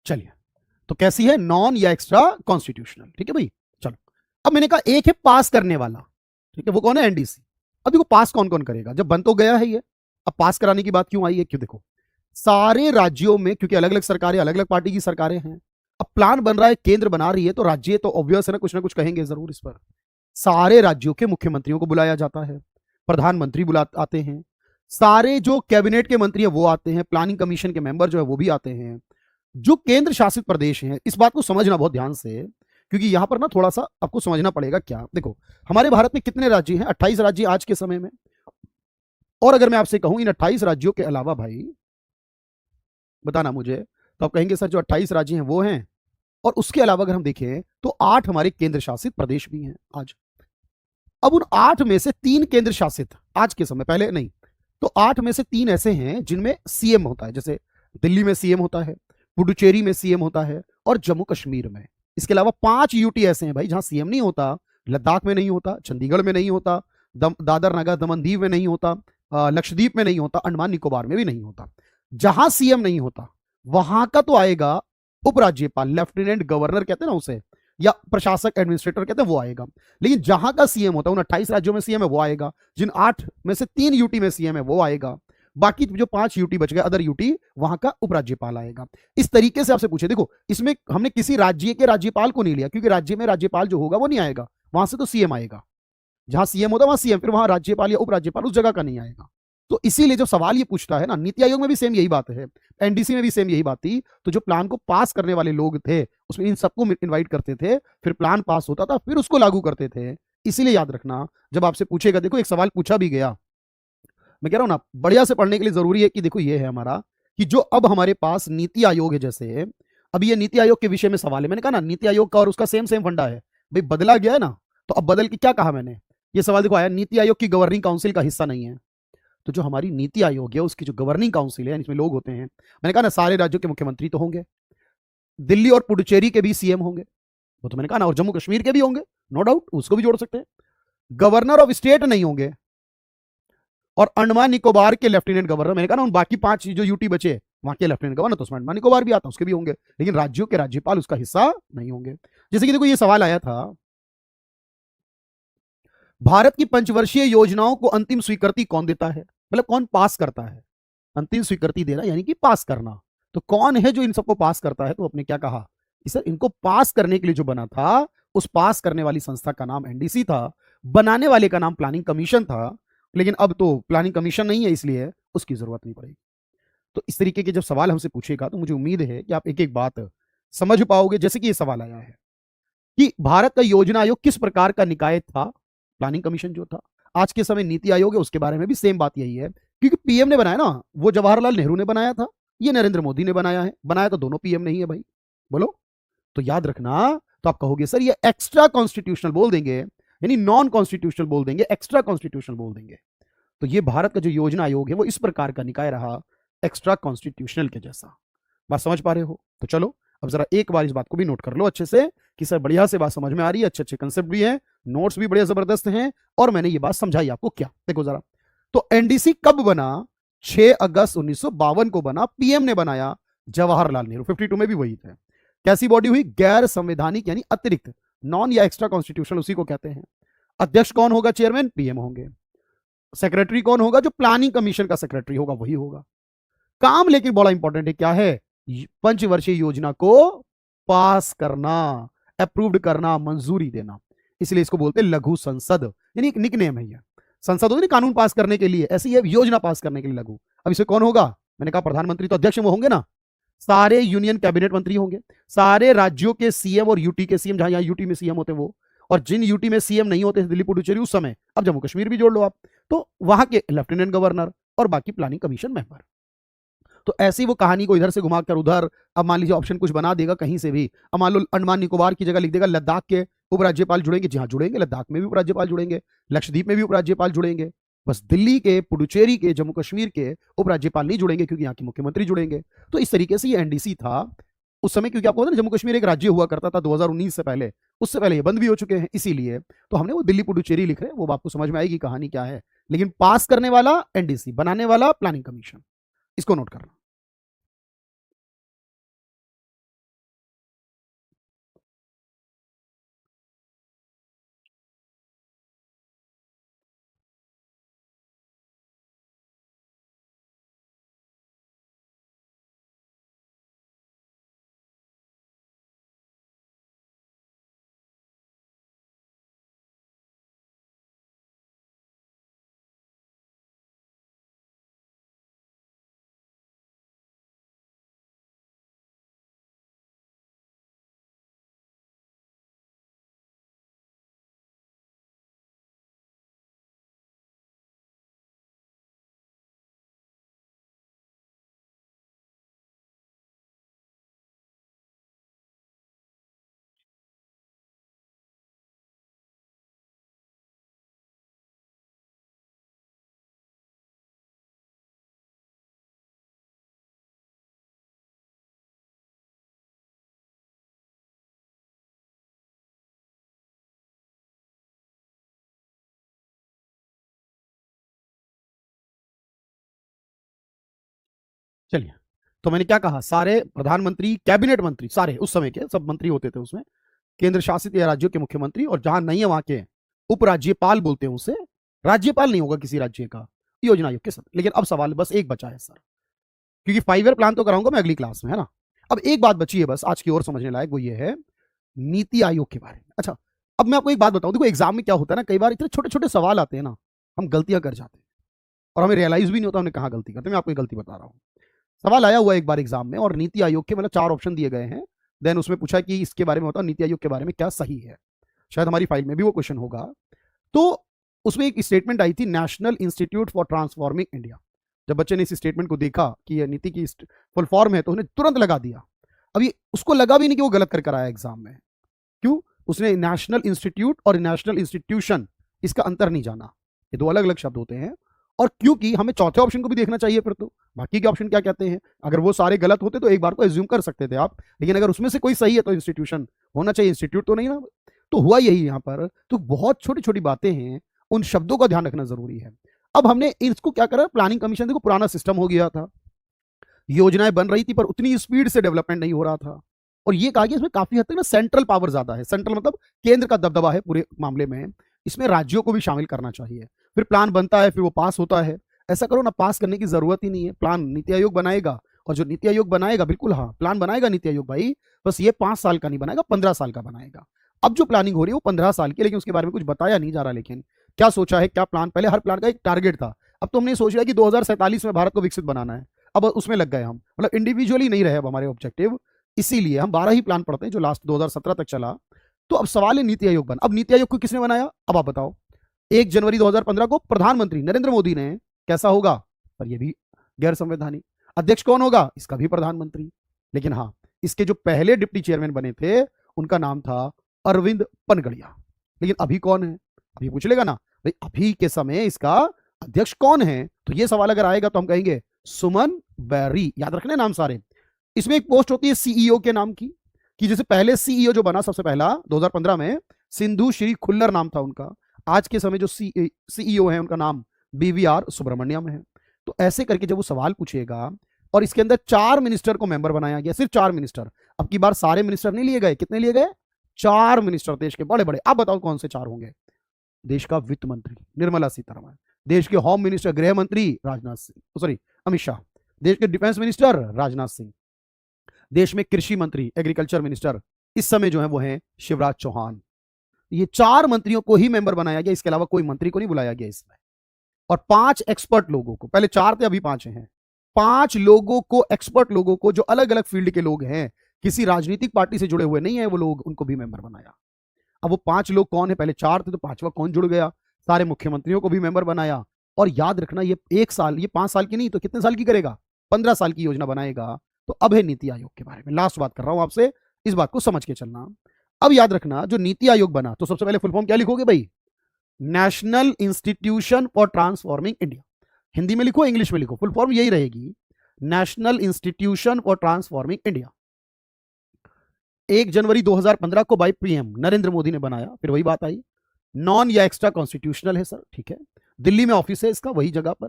चलिए, तो कैसी है, नॉन या एक्स्ट्रा कॉन्स्टिट्यूशनल, ठीक है भाई। चलो, अब मैंने कहा एक है पास करने वाला, ठीक है, वो कौन है, एनडीसी। अब देखो पास कौन कौन करेगा, जब बन तो गया है ये, अब पास कराने की बात क्यों आई है, क्यों, देखो सारे राज्यों में, क्योंकि अलग अलग सरकारें, अलग अलग पार्टी की सरकारें हैं, अब प्लान बन रहा है, केंद्र बना रही है, तो राज्य तो ऑब्वियस है ना कुछ कहेंगे जरूर इस पर। सारे राज्यों के मुख्यमंत्रियों को बुलाया जाता है, प्रधानमंत्री बुला आते हैं, सारे जो कैबिनेट के मंत्री हैं वो आते हैं, प्लानिंग कमीशन के मेंबर जो है वो भी आते हैं, जो केंद्र शासित प्रदेश हैं। इस बात को समझना बहुत ध्यान से, क्योंकि यहां पर ना थोड़ा सा आपको समझना पड़ेगा। क्या, देखो हमारे भारत में कितने राज्य हैं, 28 राज्य आज के समय में। और अगर मैं आपसे कहूं इन 28 राज्यों के अलावा भाई बताना मुझे, तो आप कहेंगे सर जो 28 राज्य हैं वो हैं, और उसके अलावा अगर हम देखें तो 8 हमारे केंद्र शासित प्रदेश भी हैं आज। अब उन 8 में से 3 केंद्र शासित आज के समय, पहले नहीं, तो 8 में से 3 ऐसे हैं जिनमें सीएम होता है, जैसे दिल्ली में सीएम होता है, पुडुचेरी में सीएम होता है, और जम्मू कश्मीर में। इसके अलावा 5 यूटी ऐसे हैं भाई जहां सीएम नहीं होता, लद्दाख में नहीं होता, चंडीगढ़ में नहीं होता, दादर नगर दमन दीव में नहीं होता, लक्षद्वीप में नहीं होता, अंडमान निकोबार में भी नहीं होता। जहां सीएम नहीं होता वहां का तो आएगा उपराज्यपाल, लेफ्टिनेंट गवर्नर कहते हैं ना उसे, या प्रशासक एडमिनिस्ट्रेटर कहते हैं, वो आएगा। लेकिन जहां का सीएम होता है, उन 28 राज्यों में सीएम है वो आएगा, जिन 8 में से 3 यूटी में सीएम है वो आएगा, बाकी जो 5 यूटी बच गए अदर यूटी, वहां का उपराज्यपाल आएगा। इस तरीके से आपसे पूछे, देखो इसमें हमने किसी राज्य के राज्यपाल को नहीं लिया, क्योंकि राज्य में राज्यपाल जो होगा वो नहीं आएगा, वहां से तो सीएम आएगा, जहां सीएम होता है वहां सीएम, फिर वहां राज्यपाल या उपराज्यपाल उस जगह का नहीं आएगा। तो इसीलिए जो सवाल ये पूछता है ना, नीति आयोग में भी सेम यही बात है, एनडीसी में भी सेम यही बात थी। तो जो प्लान को पास करने वाले लोग थे उसमें इन सबको इनवाइट करते थे, फिर प्लान पास होता था, फिर उसको लागू करते थे। इसीलिए याद रखना, जब आपसे पूछेगा, देखो एक सवाल पूछा भी गया, मैं कह रहा हूं ना बढ़िया से पढ़ने के लिए जरूरी है कि देखो ये है हमारा, कि जो अब हमारे पास नीति आयोग है, जैसे अब ये नीति आयोग के विषय में सवाल है, मैंने कहा ना नीति आयोग का और उसका सेम सेम फंडा है भाई, बदला गया है ना, तो अब बदल के क्या कहा मैंने, ये सवाल देखो आया, नीति आयोग की गवर्निंग काउंसिल का हिस्सा नहीं है। तो जो हमारी नीति आयोग है उसकी जो गवर्निंग काउंसिल है, इसमें लोग होते हैं, मैंने कहा ना सारे राज्यों के मुख्यमंत्री तो होंगे, दिल्ली और पुडुचेरी के भी सीएम होंगे, वो तो मैंने कहा ना, और जम्मू कश्मीर के भी होंगे, नो डाउट, उसको भी जोड़ सकते हैं। गवर्नर ऑफ स्टेट नहीं होंगे, और अंडमान निकोबार के लेफ्टिनेंट गवर्नर, मैंने कहा ना उन बाकी 5 जो यूटी बचे वहां के लेफ्टिनेंट गवर्नर, तो उसमें अंडमान निकोबार भी आता, उसके भी होंगे, लेकिन राज्यों के राज्यपाल उसका हिस्सा नहीं होंगे। जैसे कि देखो ये सवाल आया था, भारत की पंचवर्षीय योजनाओं को अंतिम स्वीकृति कौन देता है, मतलब कौन पास करता है, अंतिम स्वीकृति देना यानी कि पास करना, तो कौन है जो इन सबको पास करता है, तो आपने क्या कहा कि सर इनको पास करने के लिए जो बना था, उस पास करने वाली संस्था का नाम एनडीसी था, बनाने वाले का नाम प्लानिंग कमीशन था, लेकिन अब तो प्लानिंग कमीशन नहीं है, इसलिए उसकी जरूरत नहीं पड़ेगी। तो इस तरीके के जब सवाल हमसे पूछेगा तो मुझे उम्मीद है कि आप एक एक बात समझ पाओगे। जैसे कि ये सवाल आया है कि भारत का योजना आयोग किस प्रकार का निकाय था, प्लानिंग कमीशन जो था, आज के समय नीति आयोग है उसके बारे में भी सेम बात यही है, क्योंकि पीएम ने बनाया ना, वो जवाहरलाल नेहरू ने बनाया था, ये नरेंद्र मोदी ने बनाया है, बनाया तो दोनों पीएम नहीं है भाई, बोलो। तो याद रखना, तो आप कहोगे सर ये एक्स्ट्रा कॉन्स्टिट्यूशनल बोल देंगे, यानी नॉन कॉन्स्टिट्यूशनल बोल देंगे, एक्स्ट्रा कॉन्स्टिट्यूशनल बोल देंगे। तो ये भारत का जो योजना आयोग है वो इस प्रकार का निकाय रहा, एक्स्ट्रा कॉन्स्टिट्यूशनल के जैसा। बात समझ पा रहे हो? तो चलो अब जरा एक बार इस बात को भी नोट कर लो अच्छे से, कि सर बढ़िया से बात समझ में आ रही है, अच्छे अच्छे कंसेप्ट भी हैं, नोट्स भी बढ़िया जबरदस्त हैं, और मैंने ये बात समझाई आपको क्या। देखो जरा, तो एनडीसी कब बना, 6 अगस्त 1952 को बना, पीएम ने बनाया जवाहरलाल नेहरू, 52 में भी वही थे। कैसी बॉडी हुई, गैर संवैधानिक यानी अतिरिक्त, नॉन या एक्स्ट्रा कॉन्स्टिट्यूशनल उसी को कहते हैं। अध्यक्ष कौन होगा, चेयरमैन पीएम होंगे। सेक्रेटरी कौन होगा, जो प्लानिंग कमीशन का सेक्रेटरी होगा वही होगा। काम लेकिन बड़ा इंपॉर्टेंट है, क्या है, पंचवर्षीय योजना को पास करना, अप्रूव्ड करना, मंजूरी देना, इसलिए इसको बोलते हैं लघु संसद, यानी एक निकनेम है ये। संसद होती है कानून पास करने के लिए, ऐसी है योजना पास करने के लिए लघु। अब इसमें कौन होगा, मैंने कहा प्रधानमंत्री, तो अध्यक्ष वो होंगे ना, सारे यूनियन कैबिनेट मंत्री होंगे, सारे राज्यों के सीएम और यूटी के सीएम, जहां यहां यूटी में सीएम होते वो, और जिन यूटी में सीएम नहीं होते दिल्ली पुडुचेरी उस समय, अब जम्मू कश्मीर भी जोड़ लो आप, तो वहां के लेफ्टिनेंट गवर्नर और बाकी प्लानिंग कमीशन मेंबर। तो ऐसे ही वो कहानी को इधर से घुमा कर उधर, अब मान लीजिए ऑप्शन कुछ बना देगा कहीं से भी, अब मान लो अंडमान निकोबार की जगह लिख देगा लद्दाख के उपराज्यपाल जुड़ेंगे, जी हाँ जुड़ेंगे, लद्दाख में भी उपराज्यपाल जुड़ेंगे, लक्षद्वीप में भी उपराज्यपाल जुड़ेंगे, बस दिल्ली के, पुडुचेरी के, जम्मू कश्मीर के उपराज्यपाल नहीं जुड़ेंगे क्योंकि यहाँ के मुख्यमंत्री जुड़ेंगे। तो इस तरीके से ये एनडीसी था उस समय, क्योंकि आपको पता है जम्मू कश्मीर एक राज्य हुआ करता था 2019 से पहले, उससे पहले ये बंद भी हो चुके हैं, इसीलिए तो हमने वो दिल्ली पुडुचेरी लिख रहे हैं, वो आपको समझ में आएगी कहानी क्या है। लेकिन पास करने वाला एनडीसी, बनाने वाला प्लानिंग कमीशन, इसको नोट करना। चलिए, तो मैंने क्या कहा, सारे प्रधानमंत्री, कैबिनेट मंत्री, सारे उस समय के सब मंत्री होते थे उसमें, केंद्र शासित या राज्यों के मुख्यमंत्री, और जहां नहीं है वहां के उपराज्यपाल बोलते हैं उसे, राज्यपाल नहीं होगा किसी राज्य का, योजना आयोग के सब। लेकिन अब सवाल बस एक बचा है सर, क्योंकि 5 ईयर प्लान तो कराऊंगा मैं अगली क्लास में, है ना। अब एक बात बची है बस आज की ओर समझने लायक, वो ये है नीति आयोग के बारे में। अच्छा, अब मैं आपको एक बात बताऊं, देखो एग्जाम में क्या होता है ना, कई बार इतने छोटे छोटे सवाल आते हैं ना, हम गलतियां कर जाते हैं और हमें रियलाइज भी नहीं होता हमने कहाँ गलती करते। मैं आपको एक गलती बता रहा हूँ। सवाल आया हुआ एक बार एग्जाम में, और नीति आयोग के मतलब 4 ऑप्शन दिए गए हैं, देन उसमें पूछा कि इसके बारे में बताओ, नीति आयोग के बारे में क्या सही है। शायद हमारी फाइल में भी वो क्वेश्चन होगा। तो उसमें एक स्टेटमेंट आई थी, national institute for transforming India. जब बच्चे ने इस स्टेटमेंट को देखा कि यह नीति की फुल फॉर्म है, तो उन्हें तुरंत लगा दिया। अभी उसको लगा भी नहीं कि वो गलत करके आया एग्जाम में। क्यों? उसने नेशनल इंस्टीट्यूट और नेशनल इंस्टीट्यूशन, इसका अंतर नहीं जाना, ये दो अलग अलग शब्द होते हैं। और क्योंकि हमें चौथे ऑप्शन को भी देखना चाहिए फिर, तो बाकी के ऑप्शन क्या कहते हैं। अगर वो सारे गलत होते तो एक बार को एज्यूम कर सकते थे आप, लेकिन अगर उसमें से कोई सही है तो इंस्टीट्यूशन होना चाहिए, इंस्टीट्यूट तो नहीं ना। तो हुआ यही यहाँ पर। तो बहुत छोटी छोटी बातें हैं, उन शब्दों का ध्यान रखना जरूरी है। अब हमने इसको क्या करा, प्लानिंग कमीशन, देखो पुराना सिस्टम हो गया था, योजनाएं बन रही थी पर उतनी स्पीड से डेवलपमेंट नहीं हो रहा था। और ये कहा गया इसमें काफी हद तक ना सेंट्रल पावर ज्यादा है, सेंट्रल मतलब केंद्र का दबदबा है पूरे मामले में, इसमें राज्यों को भी शामिल करना चाहिए। फिर प्लान बनता है, फिर वो पास होता है। ऐसा करो ना, पास करने की जरूरत ही नहीं है, प्लान नीति आयोग बनाएगा, और जो नीति आयोग बनाएगा, बिल्कुल हाँ प्लान बनाएगा नीति आयोग भाई, बस ये 5 साल का नहीं बनाएगा, 15 साल का बनाएगा। अब जो प्लानिंग हो रही है वो 15 साल की, लेकिन उसके बारे में कुछ बताया नहीं जा रहा। लेकिन क्या सोचा है, क्या प्लान, पहले हर प्लान का एक टारगेट था। अब तो हमने सोच लिया कि 2047 में भारत को विकसित बनाना है, अब उसमें लग गए हम, मतलब इंडिविजुअली नहीं रहे अब हमारे ऑब्जेक्टिव। इसीलिए हम 12 ही प्लान पढ़ते हैं जो लास्ट 2017 तक चला। तो अब सवाल है नीति आयोग बना, अब नीति आयोग को किसने बनाया, अब आप बताओ। 1 जनवरी 2015 को प्रधानमंत्री नरेंद्र मोदी ने, कैसा होगा, पर यह भी गैर संवैधानिक। अध्यक्ष कौन होगा, इसका भी प्रधानमंत्री। लेकिन हाँ, इसके जो पहले डिप्टी चेयरमैन बने थे उनका नाम था अरविंद पनगड़िया। लेकिन अभी कौन है, अभी पूछ लेगा ना भाई, अभी के समय इसका अध्यक्ष कौन है। तो ये सवाल अगर आएगा तो हम कहेंगे सुमन बैरी, याद रखने नाम सारे। इसमें एक पोस्ट होती है सीईओ के नाम की, कि जैसे पहले सीईओ जो बना सबसे पहला 2015 में, सिंधु श्री खुल्लर नाम था उनका। आज के समय जो सीईओ है उनका नाम बीवीआर सुब्रमण्यम है। तो ऐसे करके जब वो सवाल पूछेगा, और इसके अंदर 4 मिनिस्टर को मेंबर बनाया गया, सिर्फ 4 मिनिस्टर। अब की बार सारे मिनिस्टर नहीं लिए गए, कितने लिए गए, 4 मिनिस्टर देश के बड़े बड़े। आप बताओ कौन से 4 होंगे। देश का वित्त मंत्री निर्मला सीतारमण, देश के होम मिनिस्टर गृह मंत्री राजनाथ सिंह, सॉरी अमित शाह, देश के डिफेंस मिनिस्टर राजनाथ सिंह, देश में कृषि मंत्री एग्रीकल्चर मिनिस्टर इस समय जो है वो है शिवराज चौहान। ये 4 मंत्रियों को ही मेंबर बनाया गया, इसके अलावा कोई मंत्री को नहीं बुलाया गया इसमें। और 5 एक्सपर्ट लोगों को, पहले 4 थे अभी 5 हैं, 5 लोगों को, एक्सपर्ट लोगों को, जो अलग अलग फील्ड के लोग हैं, किसी राजनीतिक पार्टी से जुड़े हुए नहीं है वो लोग, उनको भी मेंबर बनाया। अब वो 5 लोग कौन है, पहले 4 थे तो 5वां कौन जुड़ गया, सारे मुख्यमंत्रियों को भी मेंबर बनाया। और याद रखना ये 1 साल, ये 5 साल की नहीं तो कितने साल की करेगा, 15 साल की योजना बनाएगा। तो अब है नीति आयोग के बारे में, लास्ट बात कर रहा हूं आपसे, इस बात को समझ के चलना। अब याद रखना, जो नीति आयोग बना तो सबसे पहले फुल फॉर्म क्या लिखोगे भाई? National institution for transforming India. Hindi में लिखो, इंग्लिश में लिखो, फुल फॉर्म यही रहेगी, national institution for transforming India. 1 जनवरी 2015 को बाय पीएम नरेंद्र मोदी ने बनाया। फिर वही बात आई, नॉन या एक्स्ट्रा कॉन्स्टिट्यूशनल है सर, ठीक है, दिल्ली में ऑफिस है इसका, वही जगह पर।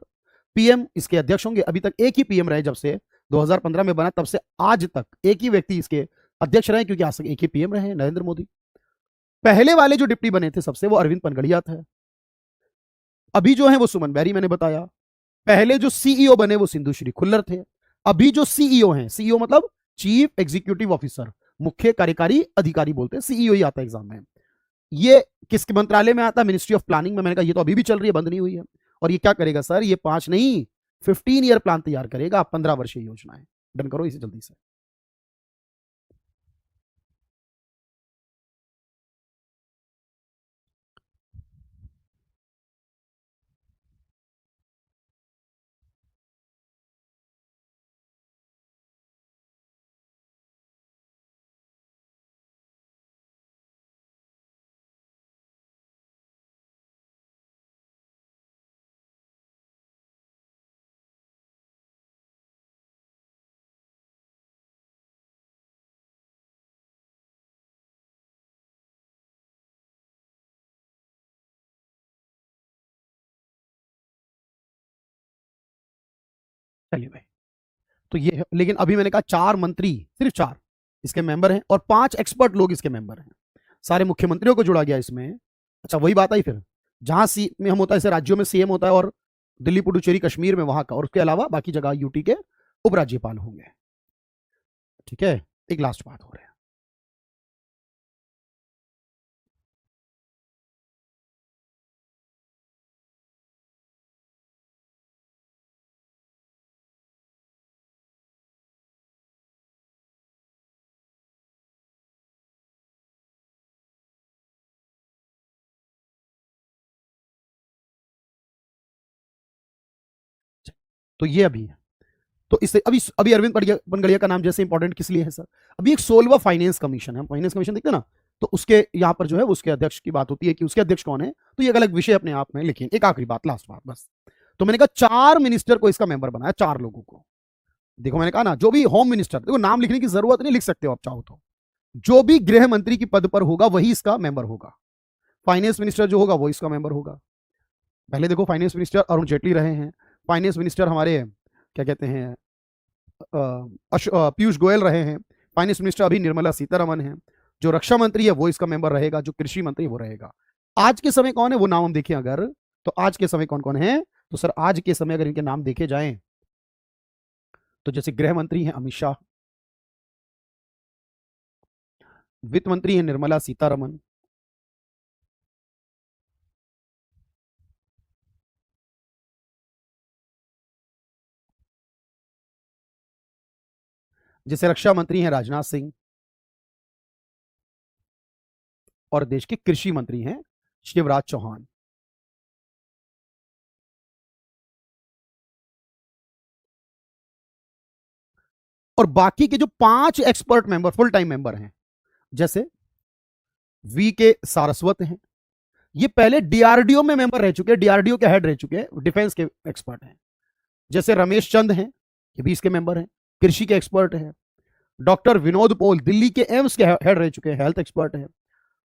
पीएम इसके अध्यक्ष होंगे। अभी तक एक ही पीएम रहे, जब से 2015 में बना तब से आज तक एक ही व्यक्ति इसके अध्यक्ष रहे, क्योंकि आज तक एक ही पीएम रहे, नरेंद्र मोदी। पहले वाले जो डिप्टी बने थे सबसे, वो अरविंद पनगड़िया थे। अभी जो है वो सुमन बैरी, मैंने बताया। पहले जो सीईओ बने वो सिंधु श्री खुल्लर थे। अभी जो सीईओ हैं, सीईओ मतलब चीफ एग्जीक्यूटिव ऑफिसर, मुख्य कार्यकारी अधिकारी बोलते हैं, सीईओ ही आता है एग्जाम में। ये किसके मंत्रालय में आता है? मिनिस्ट्री ऑफ प्लानिंग में। मैंने कहा ये तो अभी भी चल रही है, बंद नहीं हुई है। और ये क्या करेगा सर? ये 5 नहीं 15 ईयर प्लान तैयार करेगा, 15 वर्षीय योजना है। डन करो इसे जल्दी से। चलिए भाई, तो ये है। लेकिन अभी मैंने कहा 4 मंत्री, सिर्फ 4 इसके मेंबर हैं और 5 एक्सपर्ट लोग इसके मेंबर हैं। सारे मुख्यमंत्रियों को जोड़ा गया इसमें। अच्छा, वही बात आई फिर, जहां सी में हम होता है, जैसे राज्यों में सीएम होता है, और दिल्ली पुडुचेरी कश्मीर में वहां का, और उसके अलावा बाकी जगह यूटी के उपराज्यपाल होंगे। ठीक है, एक लास्ट बात हो रहा है। तो ये अभी है। तो इससे अभी अभी अरविंद पनगड़िया का नाम जैसे इंपॉर्टेंट किस लिए है सर? अभी एक 16वां फाइनेंस कमीशन है, फाइनेंस कमीशन देखते हैं ना, तो उसके यहाँ पर जो है उसके अध्यक्ष की बात होती है कि उसके अध्यक्ष कौन है। तो ये एक अलग विषय अपने आप में। लेकिन एक आखिरी बात, लास्ट बात बस। तो मैंने कहा 4 मिनिस्टर को इसका मेंबर बनाया, 4 लोगों को। देखो मैंने कहा ना, जो भी होम मिनिस्टर, देखो नाम लिखने की जरूरत नहीं, लिख सकते हो आप चाहो तो। जो भी गृह मंत्री की पद पर होगा वही इसका मेंबर होगा। फाइनेंस मिनिस्टर जो होगा वो इसका मेंबर होगा। पहले देखो, फाइनेंस मिनिस्टर अरुण जेटली रहे हैं। फाइनेंस मिनिस्टर हमारे क्या कहते हैं, पीयूष गोयल रहे हैं। फाइनेंस मिनिस्टर अभी निर्मला सीतारमन है। जो रक्षा मंत्री है वो इसका मेंबर रहेगा। जो कृषि मंत्री वो रहेगा। आज के समय कौन है वो नाम हम देखें अगर, तो आज के समय कौन कौन है? तो सर आज के समय अगर इनके नाम देखे जाएं, तो जैसे गृह मंत्री हैं अमित शाह, वित्त मंत्री हैं निर्मला सीतारमन, जैसे रक्षा मंत्री हैं राजनाथ सिंह, और देश के कृषि मंत्री हैं शिवराज चौहान। और बाकी के जो 5 expert member, full time member हैं, जैसे वी के सारस्वत हैं, ये पहले डीआरडीओ में मेंबर रह चुके हैं, डीआरडीओ के हेड रह चुके हैं, डिफेंस के एक्सपर्ट हैं। जैसे रमेश चंद हैं, ये भी इसके मेंबर हैं, कृषि के एक्सपर्ट हैं। डॉक्टर विनोद पॉल दिल्ली के एम्स के हेड रह चुके हैं, हेल्थ एक्सपर्ट हैं।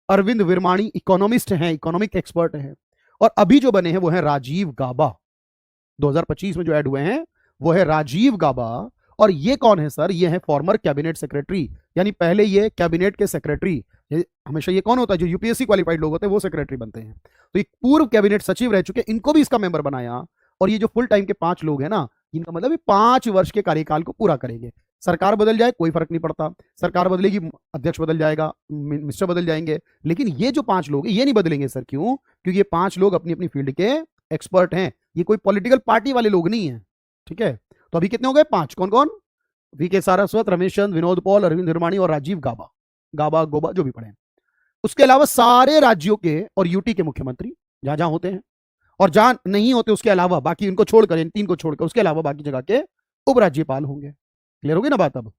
अरविंद विरमाणी इकोनॉमिस्ट हैं, इकोनॉमिक एक्सपर्ट हैं। और अभी जो बने हैं वो है राजीव गाबा, 2025 में जो ऐड हुए हैं वो है राजीव गाबा। और ये कौन है सर? ये है फॉर्मर कैबिनेट सेक्रेटरी, यानी पहले ये कैबिनेट के सेक्रेटरी, हमेशा ये कौन होता है? जो यूपीएससी क्वालिफाइड लोग होते हैं वो सेक्रेटरी बनते हैं। तो एक पूर्व कैबिनेट सचिव रह चुके, इनको भी इसका मेंबर बनाया। और ये जो फुल टाइम के 5 लोग हैं ना, इनका मतलब 5 वर्ष के कार्यकाल को पूरा करेंगे। सरकार बदल जाए कोई फर्क नहीं पड़ता, सरकार बदलेगी, अध्यक्ष बदल जाएगा, मिनिस्टर बदल जाएंगे, लेकिन ये जो 5 लोग हैं ये नहीं बदलेंगे सर। क्यों? क्योंकि ये 5 लोग अपनी अपनी फील्ड के एक्सपर्ट हैं, ये कोई पॉलिटिकल पार्टी वाले लोग नहीं है। ठीक है, तो अभी कितने हो गए? 5। कौन कौन? वी के सारस्वत, रमेश चंद, विनोद पॉल, अरविंद हिरमाणी और राजीव गाबा, गाबा गोबा जो भी पढ़े। उसके अलावा सारे राज्यों के और यूटी के मुख्यमंत्री जहां जहां होते हैं, और जहां नहीं होते उसके अलावा बाकी, इनको छोड़कर, इन 3 को छोड़कर उसके अलावा बाकी जगह के उपराज्यपाल होंगे। क्लियर होगी ना बात अब?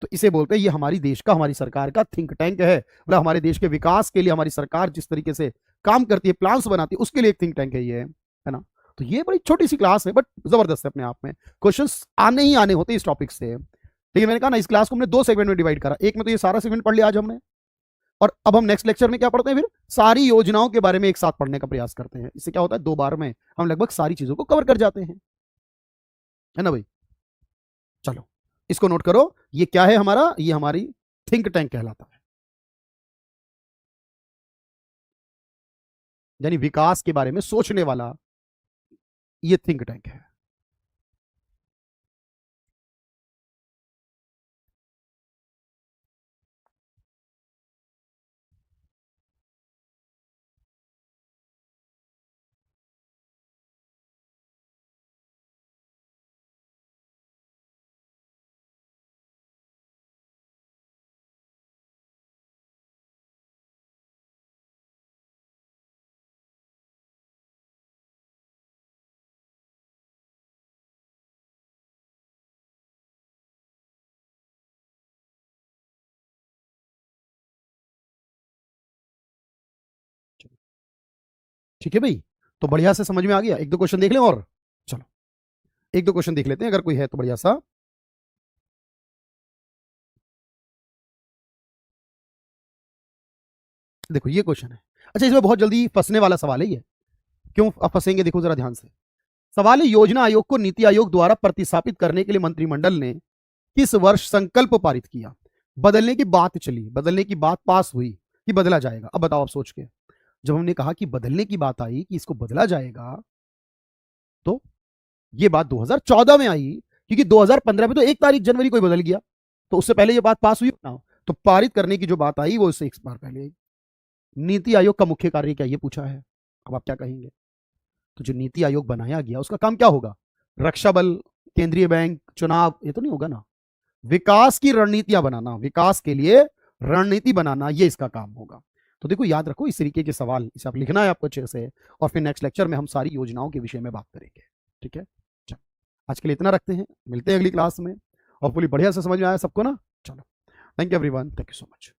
तो इसे बोलते हैं ये हमारी देश का, हमारी सरकार का थिंक टैंक है। मतलब हमारे देश के विकास के लिए हमारी सरकार जिस तरीके से काम करती है, प्लान्स बनाती है, उसके लिए एक थिंक टैंक है ये, है ना? तो ये बड़ी छोटी सी क्लास है बट जबरदस्त है अपने आप में। क्वेश्चंस आने ही आने होते हैं इस टॉपिक से। ठीक है, मैंने कहा ना इस क्लास को हमने 2 सेगमेंट में डिवाइड करा। एक में तो ये सारा सेगमेंट पढ़ लिया आज हमने, और अब हम नेक्स्ट लेक्चर में क्या पढ़ते हैं, फिर सारी योजनाओं के बारे में एक साथ पढ़ने का प्रयास करते हैं। इससे क्या होता है, 2 बार में हम लगभग सारी चीजों को कवर कर जाते हैं, है ना भाई? चलो इसको नोट करो, ये क्या है हमारा, ये हमारी थिंक टैंक कहलाता है, यानी विकास के बारे में सोचने वाला ये थिंक टैंक है। ठीक है भाई, तो बढ़िया से समझ में आ गया। 1-2 क्वेश्चन देख लें और चलो 1-2 क्वेश्चन देख लेते हैं, अगर कोई है तो बढ़िया सा। देखो ये क्वेश्चन है, अच्छा इसमें बहुत जल्दी फंसने वाला सवाल है ये। क्यों आप फंसेंगे, देखो जरा ध्यान से। सवाल है, योजना आयोग को नीति आयोग द्वारा प्रतिस्थापित करने के लिए मंत्रिमंडल ने किस वर्ष संकल्प पारित किया? बदलने की बात चली, बदलने की बात पास हुई कि बदला जाएगा। अब बताओ आप सोच के, जब हमने कहा कि बदलने की बात आई कि इसको बदला जाएगा, तो ये बात 2014 में आई, क्योंकि 2015 में तो 1 जनवरी को ही बदल गया, तो उससे पहले ये बात पास हुई ना। तो पारित करने की जो बात आई वो उससे 1 बार पहले आई। नीति आयोग का मुख्य कार्य क्या, ये पूछा है। अब आप क्या कहेंगे? तो जो नीति आयोग बनाया गया उसका काम क्या होगा? रक्षा बल, केंद्रीय बैंक, चुनाव, ये तो नहीं होगा ना। विकास की रणनीतियां बनाना, विकास के लिए रणनीति बनाना, ये इसका काम होगा। तो देखो याद रखो इस तरीके के सवाल, इसे आप लिखना है आपको अच्छे से, और फिर नेक्स्ट लेक्चर में हम सारी योजनाओं के विषय में बात करेंगे। ठीक है, चलो आज के लिए इतना रखते हैं, मिलते हैं अगली क्लास में। और पूरी बढ़िया से समझ में आया सबको ना? चलो, thank you everyone, thank you so much.